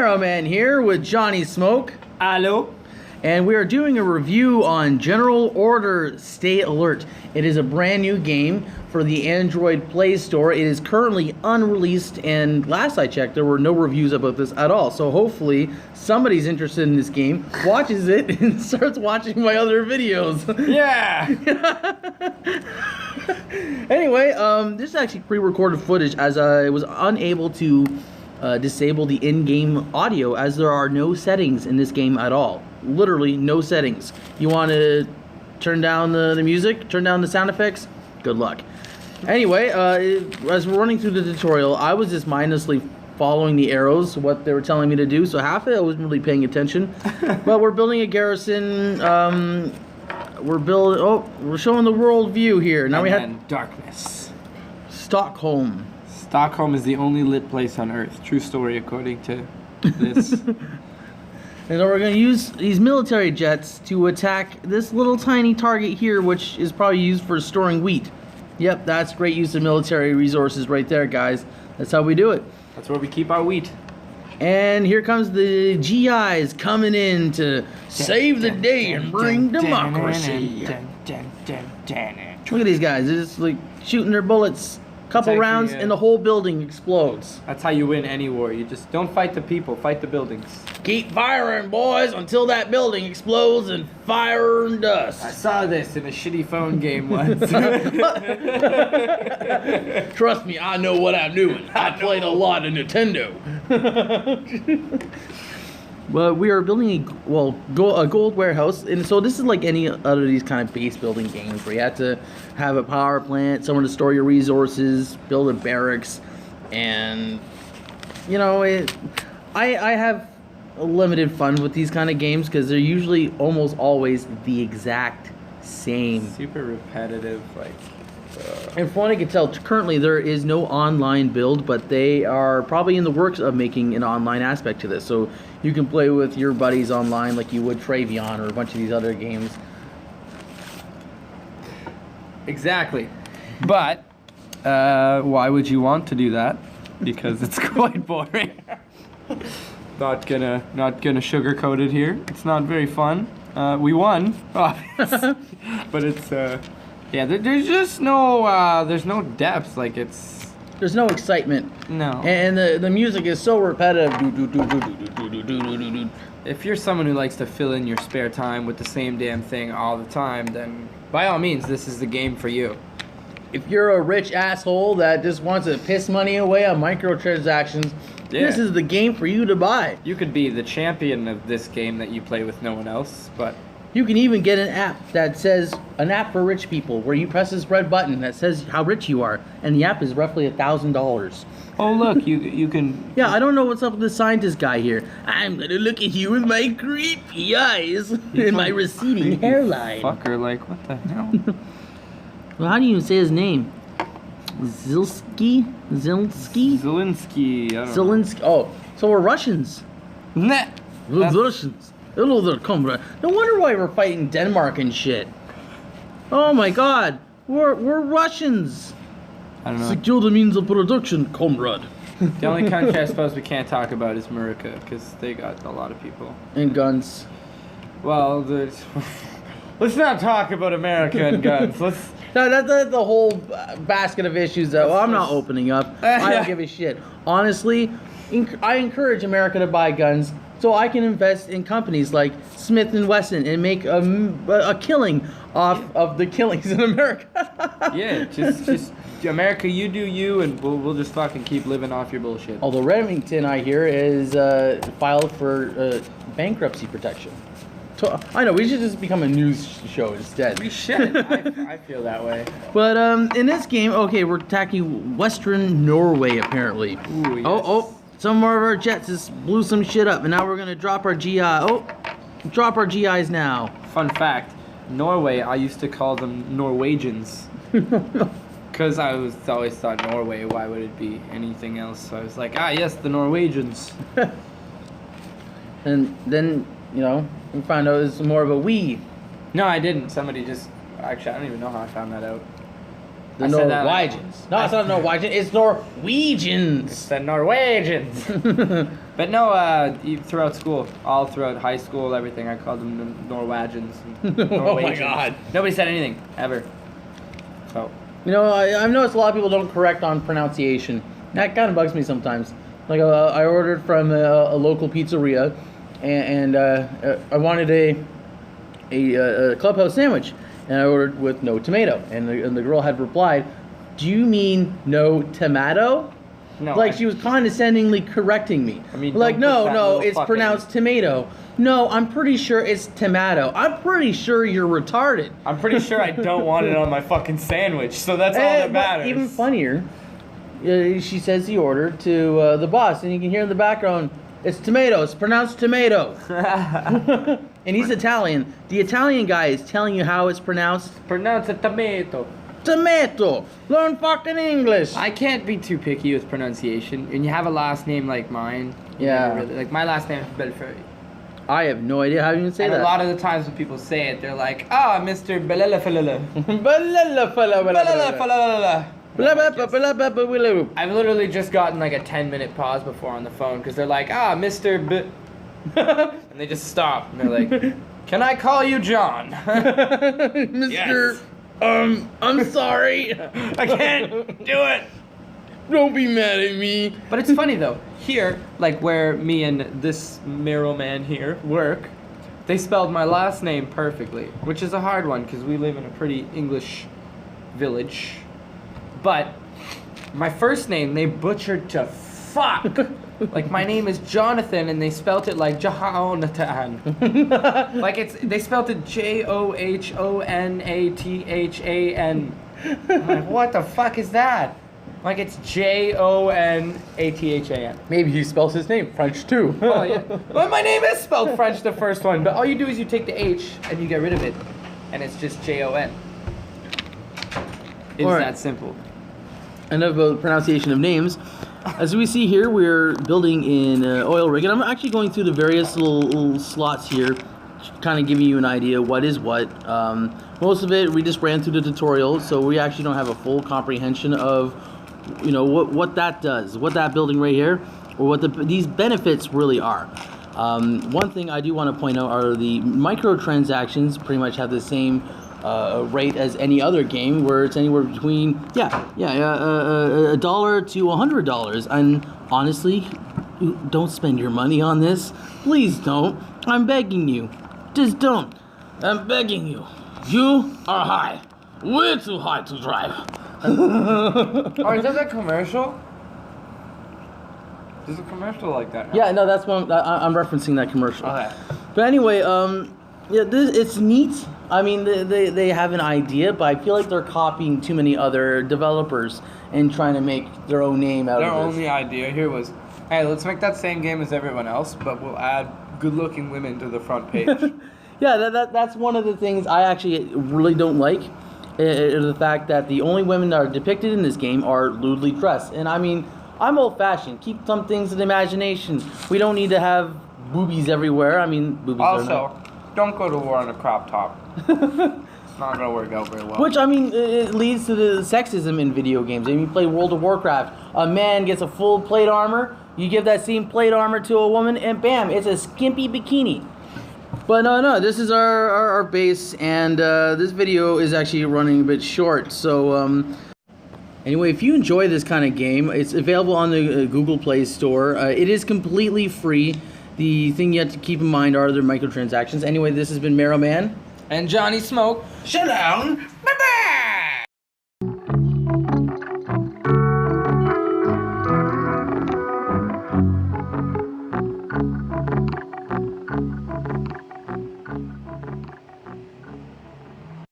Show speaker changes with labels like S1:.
S1: Arrowman here with Johnny Smoke.
S2: Hello.
S1: And we are doing a review on General Order Stay Alert. It is a brand new game for the Android Play Store. It is currently unreleased, and last I checked, there were no reviews about this at all. So hopefully somebody's interested in this game, watches it, and starts watching my other videos.
S2: Yeah.
S1: Anyway, this is actually pre-recorded footage as I was unable to disable the in-game audio as there are no settings in this game at all. Literally no settings. You want to turn down the music, turn down the sound effects? Good luck. Anyway, as we're running through the tutorial, I was just mindlessly following the arrows, what they were telling me to do, so half of it I wasn't really paying attention. But we're building a garrison. We're showing the world view here. Now we have
S2: darkness.
S1: Stockholm.
S2: Stockholm is the only lit place on Earth. True story, according to this.
S1: And so we're going to use these military jets to attack this little tiny target here, which is probably used for storing wheat. Yep, that's great use of military resources right there, guys. That's how we do it.
S2: That's where we keep our wheat.
S1: And here comes the GIs coming in to save the day and bring democracy. Look at these guys. They're just like shooting their bullets. Couple rounds and the whole building explodes.
S2: That's how you win any war. You just don't fight the people, fight the buildings.
S1: Keep firing, boys, until that building explodes and fire and dust.
S2: I saw this in a shitty phone game once.
S1: Trust me, I know what I'm doing. I played a lot of Nintendo. Well, we are building a gold warehouse, and so this is like any other of these kind of base building games where you have to have a power plant, somewhere to store your resources, build a barracks, and you know, I have limited fun with these kind of games because they're usually almost always the exact same.
S2: Super repetitive, like.
S1: And from what I can tell, currently there is no online build, but they are probably in the works of making an online aspect to this. So you can play with your buddies online like you would Travion or a bunch of these other games. Exactly.
S2: But why would you want to do that? Because it's quite boring. Not gonna sugarcoat it here. It's not very fun. We won, obviously. But it's yeah, there's just no there's no depth. Like
S1: there's no excitement.
S2: No.
S1: And the music is so repetitive.
S2: If you're someone who likes to fill in your spare time with the same damn thing all the time, then by all means, this is the game for you.
S1: If you're a rich asshole that just wants to piss money away on microtransactions, this is the game for you to buy.
S2: You could be the champion of this game that you play with no one else, but
S1: you can even get an app that says, an app for rich people, where you press this red button that says how rich you are, and the app is roughly $1,000.
S2: Oh look, you can.
S1: Yeah, I don't know what's up with the scientist guy here. I'm gonna look at you with my creepy eyes and my receding hairline.
S2: Fucker, like what the hell?
S1: Well, how do you even say his name? Zelensky?
S2: Zelensky. I don't
S1: Zelensky. Oh, so we're Russians.
S2: Nah.
S1: We're Russians. Hello there, comrade. No wonder why we're fighting Denmark and shit. Oh my God, we're Russians.
S2: I don't know.
S1: Secure the means of production, comrade.
S2: The only country I suppose we can't talk about is America, because they got a lot of people.
S1: And guns.
S2: Well, let's not talk about America and guns.
S1: No, that's the whole basket of issues that I'm not opening up. I don't give a shit. Honestly, I encourage America to buy guns so I can invest in companies like Smith & Wesson and make a killing off of the killings in America.
S2: Yeah, just America, you do you, and we'll just fucking keep living off your bullshit.
S1: Although Remington, I hear, is filed for bankruptcy protection. So, I know, we should just become a news show instead.
S2: We should. I feel that way.
S1: But in this game, okay, we're attacking Western Norway, apparently.
S2: Ooh, yes.
S1: Oh, some more of our jets just blew some shit up, and now we're going to drop our GI. Oh, drop our GIs now.
S2: Fun fact, Norway, I used to call them Norwegians. Because I always thought Norway, why would it be anything else? So I was like, yes, the Norwegians.
S1: And then, you know, we found out it's more of a we.
S2: No, I didn't. Somebody just... Actually, I don't even know how I found that out.
S1: The
S2: I said that
S1: Norwegians. No, it's not Norwegian. It's Norwegians.
S2: It's the Norwegians. But no, throughout school, all throughout high school, everything, I called them the Norwegians.
S1: Oh my God.
S2: Nobody said anything, ever. So.
S1: You know, I've noticed a lot of people don't correct on pronunciation. That kind of bugs me sometimes. Like, I ordered from a local pizzeria, and I wanted a clubhouse sandwich, and I ordered with no tomato. And the girl had replied, "Do you mean no tomato?"
S2: No.
S1: Like, she was condescendingly correcting me.
S2: I mean,
S1: like,
S2: don't put that
S1: no,
S2: little
S1: it's
S2: fucking-
S1: pronounced tomato. No, I'm pretty sure it's tomato. I'm pretty sure you're retarded.
S2: I'm pretty sure I don't want it on my fucking sandwich, so that's all that
S1: But
S2: matters.
S1: even funnier, she says the order to the boss, and you can hear in the background, it's tomato. It's pronounced tomato. And he's Italian. The Italian guy is telling you how it's pronounced.
S2: Pronounce it tomato.
S1: Tomato. Learn fucking English.
S2: I can't be too picky with pronunciation. And you have a last name like mine. you
S1: Yeah.
S2: never Really, like my last name is Belfry.
S1: I have no idea how you even say
S2: And
S1: that.
S2: a lot of the times when people say it, they're like, ah, Mr. Belelefalala. I've literally just gotten like a 10-minute pause before on the phone because they're like, ah, Mr. And they just stop. And they're like, can I call you John?
S1: Mr.
S2: Yes.
S1: I'm sorry.
S2: I can't do it.
S1: Don't be mad at me.
S2: But it's funny though. Here, like where me and this Miro man here work, they spelled my last name perfectly, which is a hard one because we live in a pretty English village. But my first name they butchered to fuck. Like my name is Jonathan and they spelt it like Johonnathan. Like they spelt it Johonathan. I'm like, what the fuck is that? Like it's Jonathan.
S1: Maybe he spells his name French too.
S2: Oh yeah. Well, my name is spelled French, the first one, but all you do is you take the H and you get rid of it, and it's just Jon. It's
S1: Alright.
S2: that simple.
S1: Enough about pronunciation of names. As we see here, we're building in oil rig, and I'm actually going through the various little slots here, kind of giving you an idea what is what. Most of it we just ran through the tutorial, so we actually don't have a full comprehension of, you know, what that does, what that building right here, or what these benefits really are. One thing I do want to point out are the microtransactions. Pretty much have the same rate as any other game, where it's anywhere between $1 to $100. And honestly, don't spend your money on this. Please don't. I'm begging you. Just don't. I'm begging you. You are high. Way too high to drive.
S2: Oh, is that a commercial? There's a commercial like that. Huh?
S1: Yeah, no, that's one. I'm referencing that commercial.
S2: Okay.
S1: But anyway, yeah, it's neat. I mean, they have an idea, but I feel like they're copying too many other developers and trying to make their own name out
S2: Their
S1: of this.
S2: only idea here was, hey, let's make that same game as everyone else, but we'll add good-looking women to the front page.
S1: Yeah, that's one of the things I actually really don't like. The fact that the only women that are depicted in this game are lewdly dressed. And I mean, I'm old-fashioned. Keep some things in the imagination. We don't need to have boobies everywhere. I mean, boobies are
S2: Also, don't go to war in a crop top. It's not gonna work out very well.
S1: Which, I mean, it leads to the sexism in video games. I mean, you play World of Warcraft, a man gets a full plate armor, you give that same plate armor to a woman, and bam, it's a skimpy bikini. But no, this is our base, and this video is actually running a bit short. So, anyway, if you enjoy this kind of game, it's available on the Google Play Store. It is completely free. The thing you have to keep in mind are their microtransactions. Anyway, this has been Marrow Man.
S2: And Johnny Smoke.
S1: Shut down. Bye-bye.